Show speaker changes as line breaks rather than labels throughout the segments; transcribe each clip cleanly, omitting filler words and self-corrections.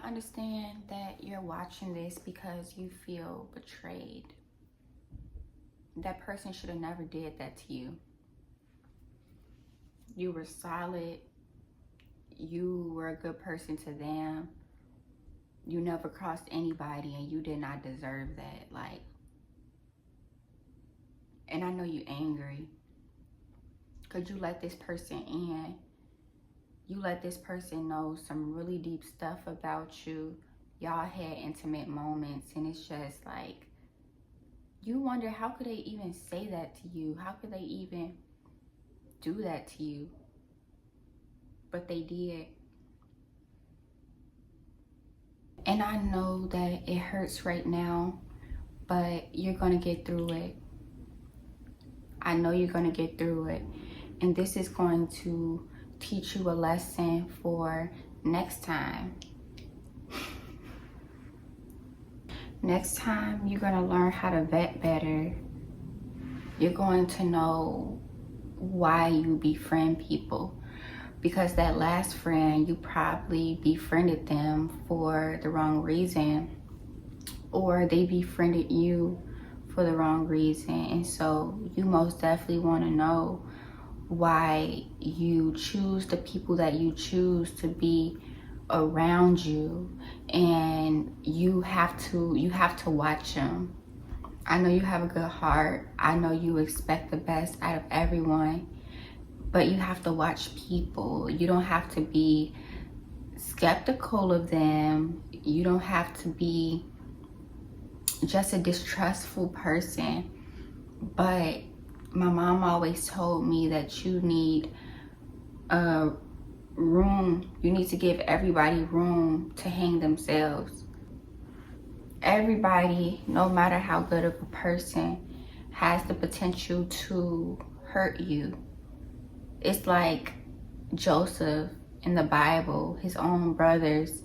understand that you're watching this because you feel betrayed. That person should have never did that to you. You were solid. You were a good person to them. You never crossed anybody and you did not deserve that. And I know you angry because you let this person in. You let this person know some really deep stuff about you. Y'all had intimate moments, and it's just like, you wonder, how could they even say that to you? How could they even do that to you? But they did. And I know that it hurts right now, but you're gonna get through it. I know you're gonna get through it. And this is going to teach you a lesson for next time. Next time, you're gonna learn how to vet better. You're going to know why you befriend people. Because that last friend, you probably befriended them for the wrong reason, or they befriended you for the wrong reason. And so you most definitely want to know why you choose the people that you choose to be around you, and you have to watch them. I know you have a good heart. I know you expect the best out of everyone, but you have to watch people. You don't have to be skeptical of them. You don't have to be just a distrustful person. But my mom always told me that you need room. You need to give everybody room to hang themselves. Everybody, no matter how good of a person, has the potential to hurt you. It's like Joseph in the Bible. His own brothers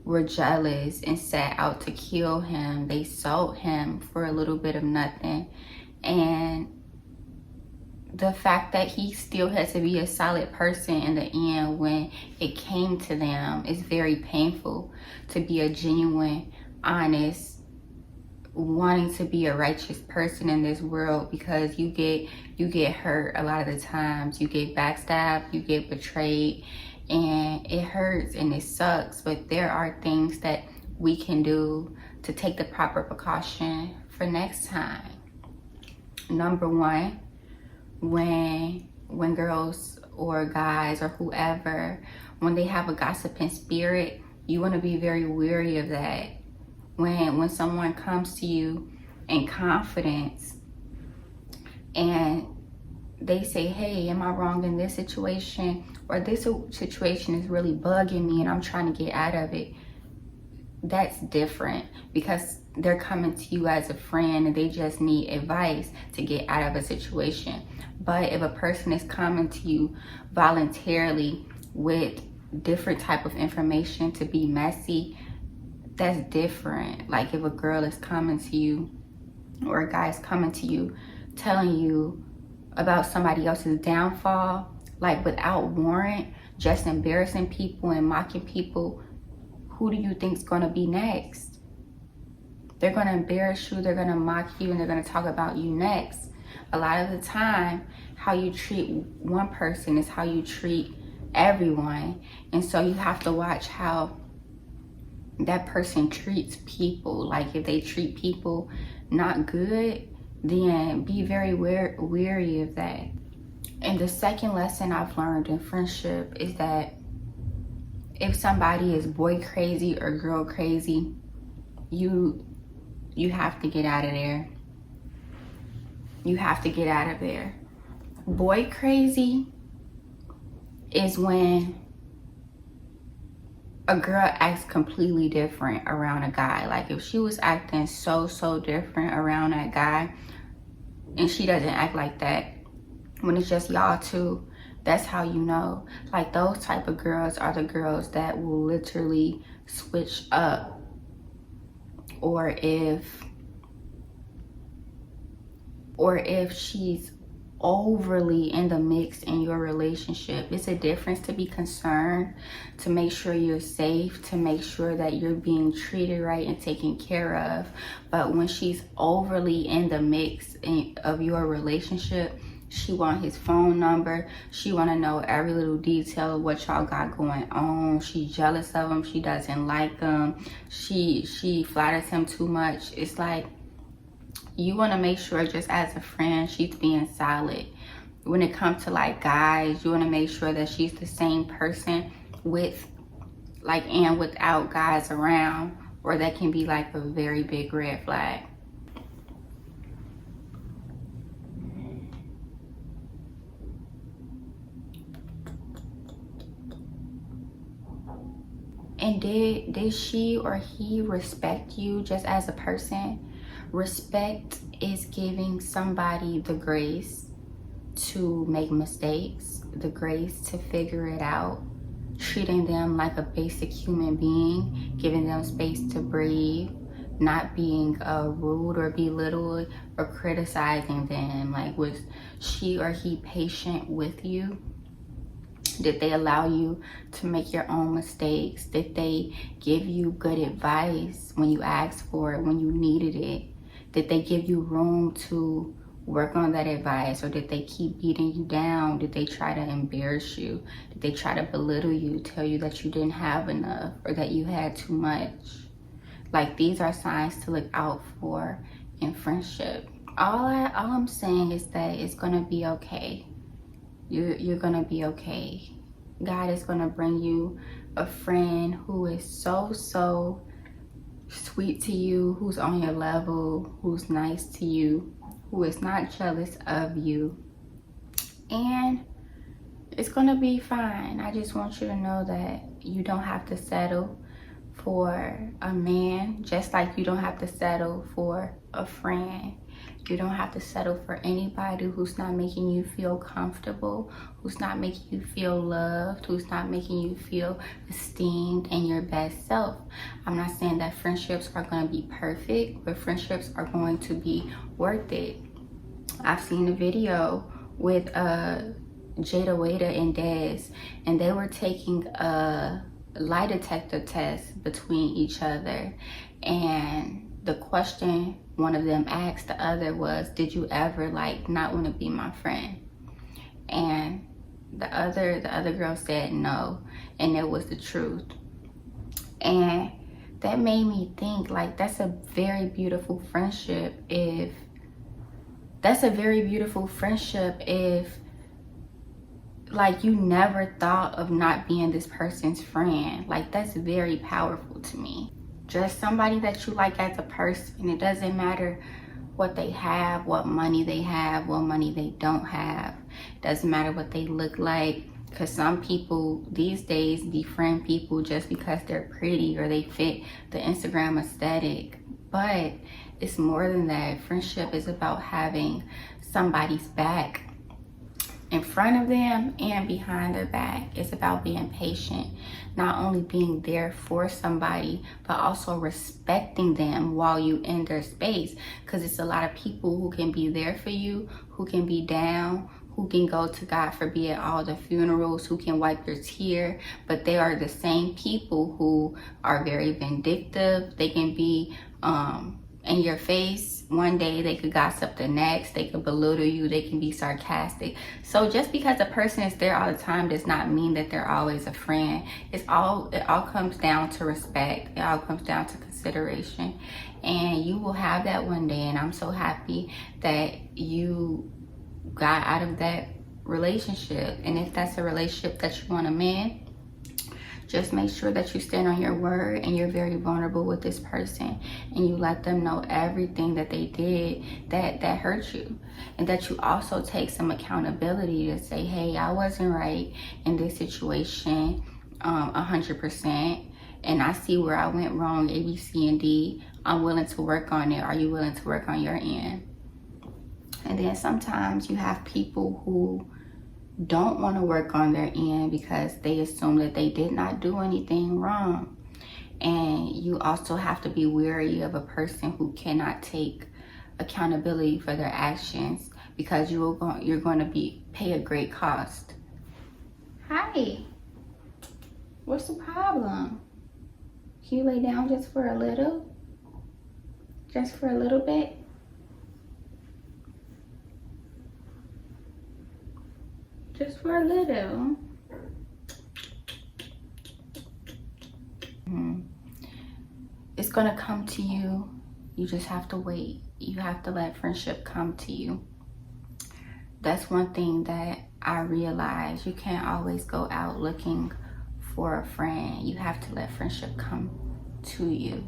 were jealous and set out to kill him. They sold him for a little bit of nothing. And the fact that he still has to be a solid person in the end when it came to them is very painful. To be a genuine, honest, wanting to be a righteous person in this world, because you get hurt a lot of the times. You get backstabbed, you get betrayed, and it hurts and it sucks. But there are things that we can do to take the proper precaution for next time. Number one, when girls or guys or whoever, when they have a gossiping spirit, you want to be very wary of that. When someone comes to you in confidence and they say, hey, am I wrong in this situation? Or this situation is really bugging me and I'm trying to get out of it. That's different, because they're coming to you as a friend and they just need advice to get out of a situation. But if a person is coming to you voluntarily with different type of information to be messy, that's different. Like if a girl is coming to you or a guy is coming to you telling you about somebody else's downfall, like without warrant, just embarrassing people and mocking people, who do you think is going to be next? They're going to embarrass you, they're going to mock you, and they're going to talk about you next. A lot of the time, how you treat one person is how you treat everyone. And so you have to watch how that person treats people. Like if they treat people not good, then be very wary of that. And the second lesson I've learned in friendship is that if somebody is boy crazy or girl crazy, you have to get out of there. You have to get out of there. Boy crazy is when a girl acts completely different around a guy. Like if she was acting so different around that guy and she doesn't act like that when it's just y'all two, that's how you know. Like those type of girls are the girls that will literally switch up. Or if she's overly in the mix in your relationship. It's a difference to be concerned, to make sure you're safe, to make sure that you're being treated right and taken care of. But when she's overly in the mix of your relationship, she want his phone number. She want to know every little detail of what y'all got going on. She's jealous of him. She doesn't like him. She flatters him too much. It's like, you want to make sure, just as a friend, she's being solid. When it comes to like guys, you want to make sure that she's the same person with like and without guys around, or that can be like a very big red flag. And did she or he respect you just as a person? Respect is giving somebody the grace to make mistakes, the grace to figure it out, treating them like a basic human being, giving them space to breathe, not being rude or belittled or criticizing them. Like, was she or he patient with you? Did they allow you to make your own mistakes? Did they give you good advice when you asked for it, when you needed it? Did they give you room to work on that advice, or did they keep beating you down? Did they try to embarrass you? Did they try to belittle you, tell you that you didn't have enough or that you had too much? Like, these are signs to look out for in friendship. All I'm saying is that it's gonna be okay. You're gonna be okay. God is gonna bring you a friend who is so sweet to you, who's on your level, who's nice to you, who is not jealous of you. And it's gonna be fine. I just want you to know that you don't have to settle for a man, just like you don't have to settle for a friend. You don't have to settle for anybody who's not making you feel comfortable, who's not making you feel loved, who's not making you feel esteemed and your best self. I'm not saying that friendships are going to be perfect, but friendships are going to be worth it. I've seen a video with Jada Waiter and Dez, and they were taking a lie detector test between each other, and the question one of them asked the other was, did you ever like not want to be my friend? And the other girl said no, and it was the truth. And that made me think, like, that's a very beautiful friendship if like you never thought of not being this person's friend. Like, that's very powerful to me. Just somebody that you like as a person. It doesn't matter what they have, what money they have, what money they don't have. It doesn't matter what they look like, because some people these days befriend people just because they're pretty or they fit the Instagram aesthetic. But it's more than that. Friendship is about having somebody's back in front of them and behind their back. It's about being patient, not only being there for somebody, but also respecting them while you in their space. Because it's a lot of people who can be there for you, who can be down, who can go to, God forbid, all the funerals, who can wipe your tear, but they are the same people who are very vindictive. They can be in your face one day, they could gossip the next, they could belittle you, they can be sarcastic. So just because a person is there all the time does not mean that they're always a friend. It all comes down to respect. It all comes down to consideration, and you will have that one day. And I'm so happy that you got out of that relationship. And if that's a relationship that you want to mend, just make sure that you stand on your word and you're very vulnerable with this person, and you let them know everything that they did that hurt you, and that you also take some accountability to say, hey, I wasn't right in this situation 100%, and I see where I went wrong, A, B, C, and D. I'm willing to work on it. Are you willing to work on your end? And then sometimes you have people who don't want to work on their end because they assume that they did not do anything wrong. And you also have to be wary of a person who cannot take accountability for their actions, because you're going to pay a great cost. Hi, what's the problem? Can you lay down just for a little? Just for a little bit? Just for a little. It's gonna come to you. You just have to wait. You have to let friendship come to you. That's one thing that I realized. You can't always go out looking for a friend. You have to let friendship come to you.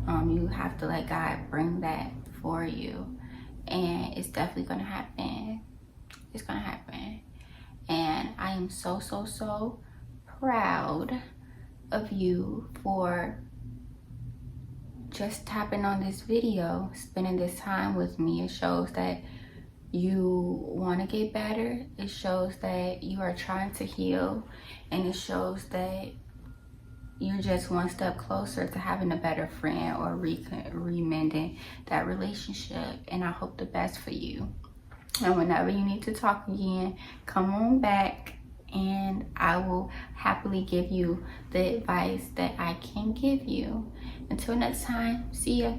You have to let God bring that for you. And it's definitely gonna happen. It's gonna happen. And I am so, so, so proud of you for just tapping on this video, spending this time with me. It shows that you want to get better. It shows that you are trying to heal, and it shows that you're just one step closer to having a better friend or remending that relationship. And I hope the best for you. And whenever you need to talk again, come on back and I will happily give you the advice that I can give you. Until next time, see ya.